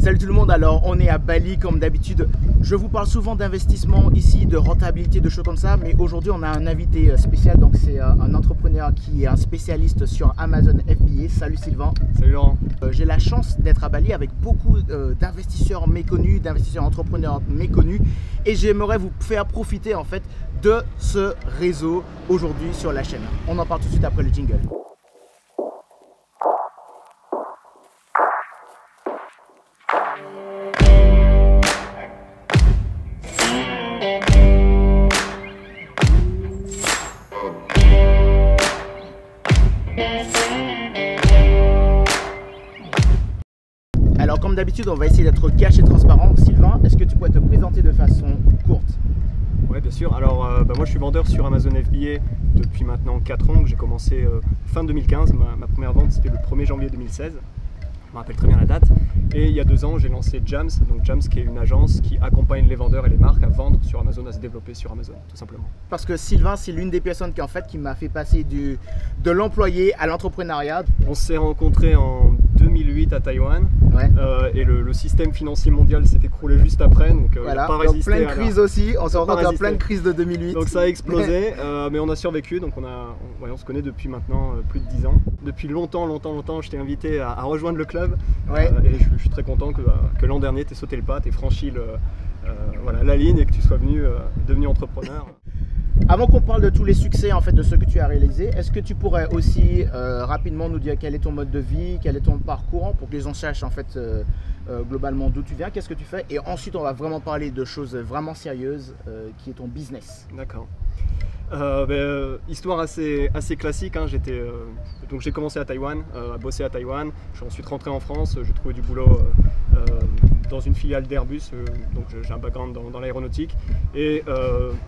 Salut tout le monde, alors on est à Bali comme d'habitude. Je vous parle souvent d'investissement ici, de rentabilité, de choses comme ça, mais aujourd'hui on a un invité spécial, donc c'est un entrepreneur qui est un spécialiste sur Amazon FBA. Salut Sylvain. Salut Laurent. J'ai la chance d'être à Bali avec beaucoup d'investisseurs méconnus, d'investisseurs entrepreneurs méconnus, et j'aimerais vous faire profiter en fait de ce réseau aujourd'hui sur la chaîne. On en parle tout de suite après le jingle. Alors comme d'habitude, on va essayer d'être cash et transparent. Sylvain, est-ce que tu pourrais te présenter de façon courte? Oui, bien sûr. Alors moi je suis vendeur sur Amazon FBA depuis maintenant 4 ans. J'ai commencé fin 2015. Ma première vente c'était le 1er janvier 2016. Je me rappelle très bien la date. Et il y a 2 ans j'ai lancé Jams. Donc Jams qui est une agence qui accompagne les vendeurs et les marques à vendre sur Amazon, à se développer sur Amazon tout simplement. Parce que Sylvain c'est l'une des personnes qui m'a fait passer de l'employé à l'entrepreneuriat. On s'est rencontrés en 2008 à Taïwan. Ouais. Et le système financier mondial s'est écroulé juste après, donc voilà. il n'a pas donc résisté. Plein de crises aussi, on s'est rencontré en pleine crise de 2008. Donc ça a explosé, mais on a survécu, donc on se connaît depuis maintenant plus de 10 ans. Depuis longtemps, je t'ai invité à rejoindre le club, ouais. Et je suis très content que l'an dernier tu aies sauté le pas, tu aies franchi la ligne et que tu sois devenu entrepreneur. Avant qu'on parle de tous les succès en fait de ce que tu as réalisé, est-ce que tu pourrais aussi rapidement nous dire quel est ton mode de vie, quel est ton parcours pour que les gens sachent en fait globalement d'où tu viens, qu'est-ce que tu fais, et ensuite on va vraiment parler de choses vraiment sérieuses qui est ton business. D'accord. Histoire assez classique, hein. Donc j'ai commencé à Taïwan, à bosser à Taïwan, je suis ensuite rentré en France, j'ai trouvé du boulot dans une filiale d'Airbus, donc j'ai un background dans l'aéronautique, et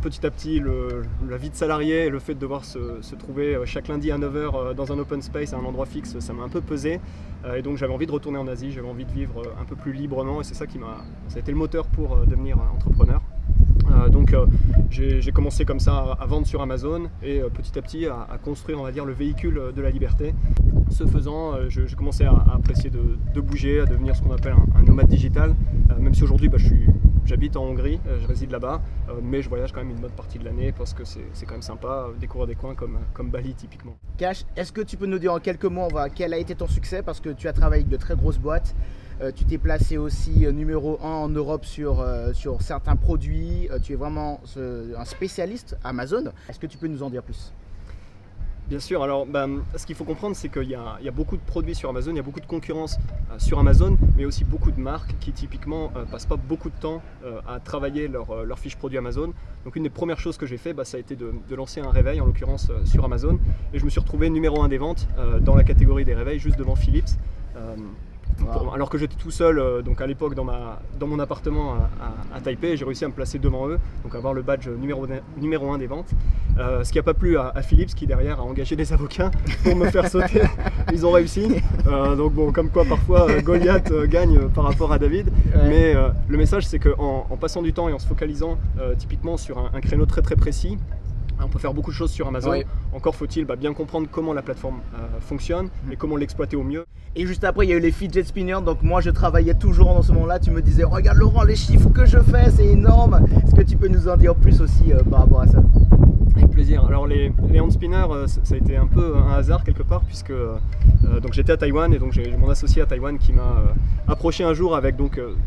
petit à petit la vie de salarié et le fait de devoir se trouver chaque lundi à 9 h dans un open space à un endroit fixe, ça m'a un peu pesé, et donc j'avais envie de retourner en Asie, j'avais envie de vivre un peu plus librement, et c'est ça ça a été le moteur pour devenir entrepreneur. Donc j'ai commencé comme ça à vendre sur Amazon et petit à petit à construire, on va dire, le véhicule de la liberté. Ce faisant, j'ai commencé à apprécier de bouger, à devenir ce qu'on appelle un nomade digital, même si aujourd'hui j'habite en Hongrie, je réside là-bas, mais je voyage quand même une bonne partie de l'année parce que c'est quand même sympa découvrir des coins comme Bali typiquement. Cash, est-ce que tu peux nous dire en quelques mots quel a été ton succès, parce que tu as travaillé avec de très grosses boîtes, tu t'es placé aussi numéro 1 en Europe sur certains produits, tu es vraiment un spécialiste Amazon. Est-ce que tu peux nous en dire plus? Bien sûr, alors ce qu'il faut comprendre c'est qu'il y a beaucoup de produits sur Amazon, il y a beaucoup de concurrence sur Amazon, mais aussi beaucoup de marques qui typiquement passent pas beaucoup de temps à travailler leur fiche produit Amazon. Donc une des premières choses que j'ai fait, ça a été de lancer un réveil, en l'occurrence sur Amazon, et je me suis retrouvé numéro 1 des ventes dans la catégorie des réveils, juste devant Philips. Wow. Alors que j'étais tout seul, donc à l'époque dans mon appartement à Taipei, j'ai réussi à me placer devant eux, donc avoir le badge numéro 1 des ventes. Ce qui n'a pas plu à Philips qui derrière a engagé des avocats pour me faire sauter. Ils ont réussi. Donc bon, comme quoi parfois Goliath gagne par rapport à David. Ouais. Mais le message c'est qu'en passant du temps et en se focalisant typiquement sur un créneau très précis, on peut faire beaucoup de choses sur Amazon. Oui. Encore faut-il bien comprendre comment la plateforme fonctionne et comment l'exploiter au mieux. Et juste après, il y a eu les fidget spinners. Donc moi, je travaillais toujours dans ce moment-là. Tu me disais, regarde Laurent, les chiffres que je fais, c'est énorme. Est-ce que tu peux nous en dire plus aussi par rapport à ça? Avec plaisir. Alors les hand spinners, ça a été un peu un hasard quelque part, puisque donc j'étais à Taïwan et donc j'ai mon associé à Taïwan qui m'a approché un jour avec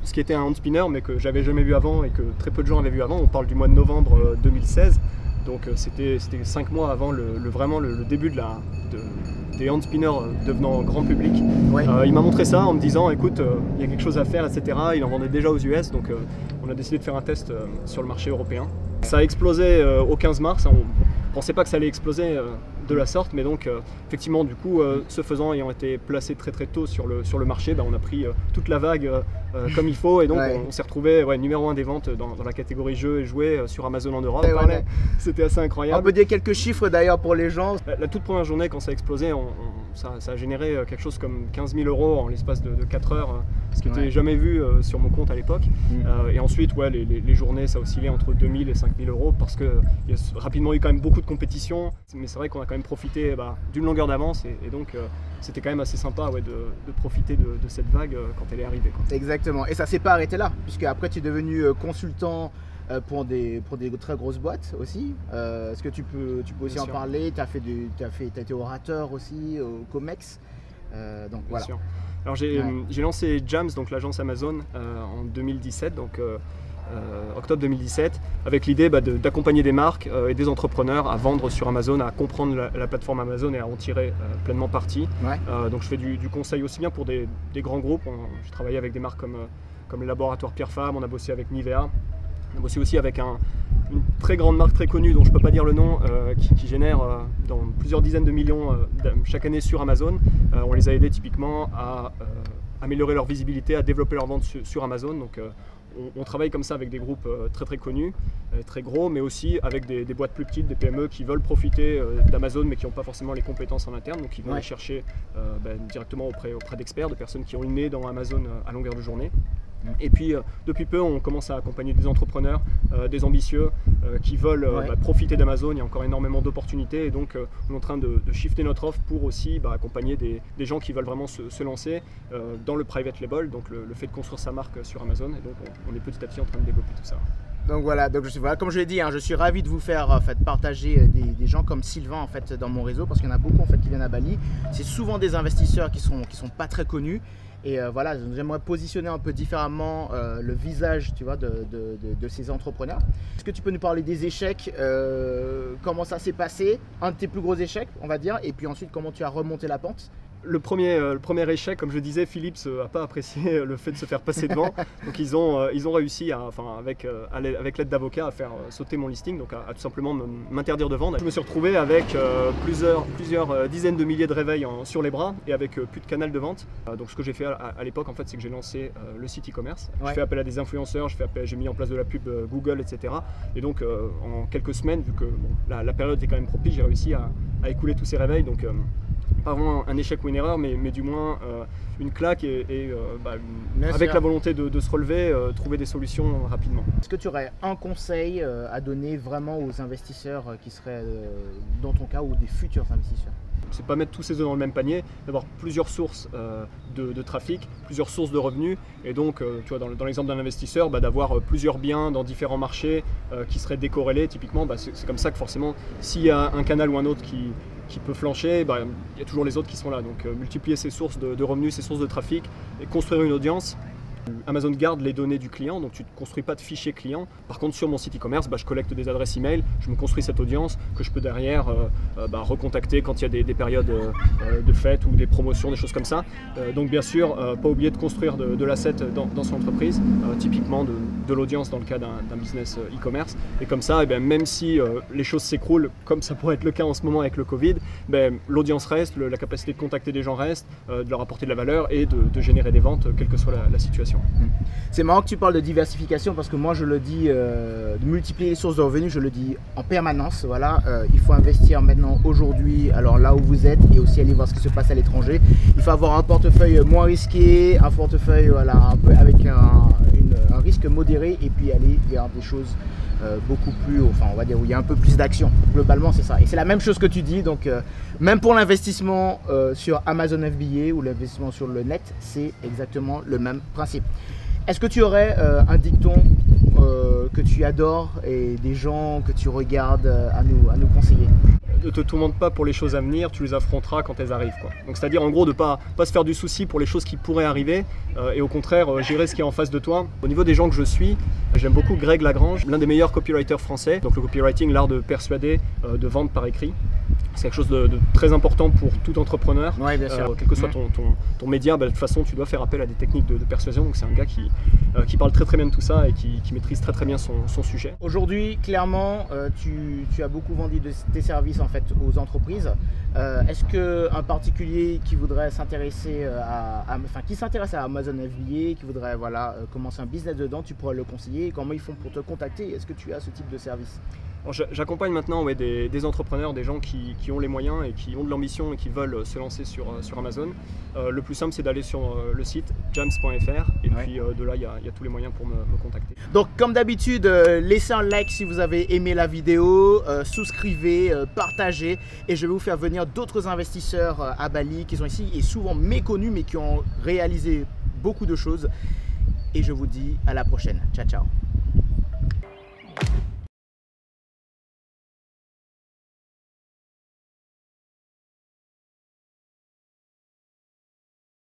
ce qui était un hand spinner, mais que j'avais jamais vu avant et que très peu de gens avaient vu avant. On parle du mois de novembre 2016. Donc c'était 5 mois avant vraiment le début des hand spinners devenant grand public. Ouais. Il m'a montré ça en me disant, écoute, il y a quelque chose à faire, etc. Il en vendait déjà aux US, donc on a décidé de faire un test sur le marché européen. Ça a explosé au 15 mars, on ne pensait pas que ça allait exploser de la sorte, mais donc effectivement du coup, ce faisant, ayant été placé très tôt sur le marché, on a pris toute la vague comme il faut, et donc ouais. On s'est retrouvé numéro 1 des ventes dans la catégorie jeux et jouets sur Amazon en Europe. Ouais. C'était assez incroyable. On peut dire quelques chiffres d'ailleurs pour les gens. La toute première journée quand ça a explosé, ça a généré quelque chose comme 15 000 € en l'espace de 4 heures, ce qui n'était jamais vu sur mon compte à l'époque. Et ensuite les journées ça oscillait entre 2 000 et 5 000 € parce qu'il y a rapidement eu quand même beaucoup de compétition, mais c'est vrai qu'on a quand quand même profité d'une longueur d'avance et donc c'était quand même assez sympa de profiter de cette vague quand elle est arrivée, quoi. Exactement. Et ça s'est pas arrêté là, puisque après tu es devenu consultant pour des très grosses boîtes aussi. Est-ce que tu peux aussi en parler? Tu as été orateur aussi au COMEX. Donc voilà. Bien sûr. Alors j'ai lancé Jams, donc l'agence Amazon, en 2017, donc octobre 2017, avec l'idée d'accompagner des marques et des entrepreneurs à vendre sur Amazon, à comprendre la plateforme Amazon et à en tirer pleinement parti. Ouais. Donc je fais du conseil aussi bien pour des grands groupes. Je travaillais avec des marques comme le laboratoire Pierre Fabre, on a bossé avec Nivea, on a bossé aussi avec une très grande marque très connue dont je ne peux pas dire le nom, qui génère dans plusieurs dizaines de millions chaque année sur Amazon. On les a aidés typiquement à améliorer leur visibilité, à développer leur vente sur Amazon. Donc, on travaille comme ça avec des groupes très connus, très gros, mais aussi avec des boîtes plus petites, des PME qui veulent profiter d'Amazon mais qui n'ont pas forcément les compétences en interne, donc ils vont les chercher directement auprès d'experts, de personnes qui ont le nez dans Amazon à longueur de journée. Et puis depuis peu on commence à accompagner des entrepreneurs, des ambitieux qui veulent profiter d'Amazon. Il y a encore énormément d'opportunités et donc on est en train de shifter notre offre pour aussi accompagner des gens qui veulent vraiment se lancer dans le private label, donc le fait de construire sa marque sur Amazon, et donc on est petit à petit en train de développer tout ça. Donc voilà, comme je l'ai dit, je suis ravi de vous faire partager des gens comme Sylvain dans mon réseau, parce qu'il y en a beaucoup qui viennent à Bali. C'est souvent des investisseurs qui sont pas très connus. Et voilà, j'aimerais positionner un peu différemment le visage, tu vois, de ces entrepreneurs. Est-ce que tu peux nous parler des échecs, comment ça s'est passé, un de tes plus gros échecs, on va dire, et puis ensuite comment tu as remonté la pente? Le premier échec, comme je disais, Philips n'a pas apprécié le fait de se faire passer devant. Donc ils ont réussi, avec l'aide d'avocats, à faire sauter mon listing, donc à tout simplement m'interdire de vendre. Je me suis retrouvé avec plusieurs dizaines de milliers de réveils sur les bras et avec plus de canal de vente. Donc ce que j'ai fait à l'époque, en fait, c'est que j'ai lancé le site e-commerce. Ouais. J'ai fait appel à des influenceurs, j'ai mis en place de la pub Google, etc. Et donc en quelques semaines, vu que la période était quand même propice, j'ai réussi à écouler tous ces réveils. Donc pas vraiment un échec ou une erreur, mais du moins une claque avec la volonté de se relever, trouver des solutions rapidement. Est-ce que tu aurais un conseil à donner vraiment aux investisseurs qui seraient dans ton cas ou des futurs investisseurs? C'est pas mettre tous ses œufs dans le même panier, d'avoir plusieurs sources de trafic, plusieurs sources de revenus, et donc tu vois, dans l'exemple d'un investisseur, d'avoir plusieurs biens dans différents marchés qui seraient décorrélés. Typiquement, c'est comme ça que forcément, s'il y a un canal ou un autre qui peut flancher, il y a toujours les autres qui sont là. Donc multiplier ses sources de revenus, ses sources de trafic, et construire une audience. Amazon garde les données du client, donc tu ne construis pas de fichier client. Par contre, sur mon site e-commerce, je collecte des adresses email, je me construis cette audience que je peux derrière recontacter quand il y a des périodes de fêtes ou des promotions, des choses comme ça. Donc bien sûr, pas oublier de construire de l'asset dans son entreprise, typiquement de l'audience dans le cas d'un business e-commerce. Et comme ça, même si les choses s'écroulent, comme ça pourrait être le cas en ce moment avec le Covid, l'audience reste, la capacité de contacter des gens reste, de leur apporter de la valeur et de générer des ventes, quelle que soit la situation. C'est marrant que tu parles de diversification, parce que moi je le dis, de multiplier les sources de revenus, je le dis en permanence. Voilà, il faut investir maintenant, aujourd'hui, alors là où vous êtes, et aussi aller voir ce qui se passe à l'étranger. Il faut avoir un portefeuille moins risqué, un portefeuille un peu avec un risque modéré, et puis aller vers des choses beaucoup plus, on va dire, où il y a un peu plus d'action. Globalement, c'est ça. Et c'est la même chose que tu dis, donc même pour l'investissement sur Amazon FBA ou l'investissement sur le net, c'est exactement le même principe. Est-ce que tu aurais un dicton que tu adores et des gens que tu regardes à nous conseiller? Ne te tourmente pas pour les choses à venir, tu les affronteras quand elles arrivent, quoi. Donc c'est-à-dire en gros de pas se faire du souci pour les choses qui pourraient arriver et au contraire gérer ce qui est en face de toi. Au niveau des gens que je suis, j'aime beaucoup Greg Lagrange, l'un des meilleurs copywriters français. Donc le copywriting, l'art de persuader, de vendre par écrit. C'est quelque chose de très important pour tout entrepreneur. Ouais, bien sûr. Quel que soit ton média, de toute façon tu dois faire appel à des techniques de persuasion. Donc c'est un gars qui parle très bien de tout ça et qui maîtrise très bien son sujet. Aujourd'hui, clairement, tu as beaucoup vendu tes services en fait aux entreprises. Est-ce qu'un particulier qui voudrait s'intéresser qui s'intéresse à Amazon FBA, qui voudrait commencer un business dedans, tu pourrais le conseiller? Comment ils font pour te contacter? Est-ce que tu as ce type de service? J'accompagne maintenant des entrepreneurs, des gens qui qui ont les moyens et qui ont de l'ambition et qui veulent se lancer sur Amazon. Le plus simple, c'est d'aller sur le site jams.fr et puis de là, il y a tous les moyens pour me contacter. Donc comme d'habitude, laissez un like si vous avez aimé la vidéo, souscrivez, partagez et je vais vous faire venir d'autres investisseurs à Bali qui sont ici et souvent méconnus mais qui ont réalisé beaucoup de choses. Et je vous dis à la prochaine. Ciao, ciao.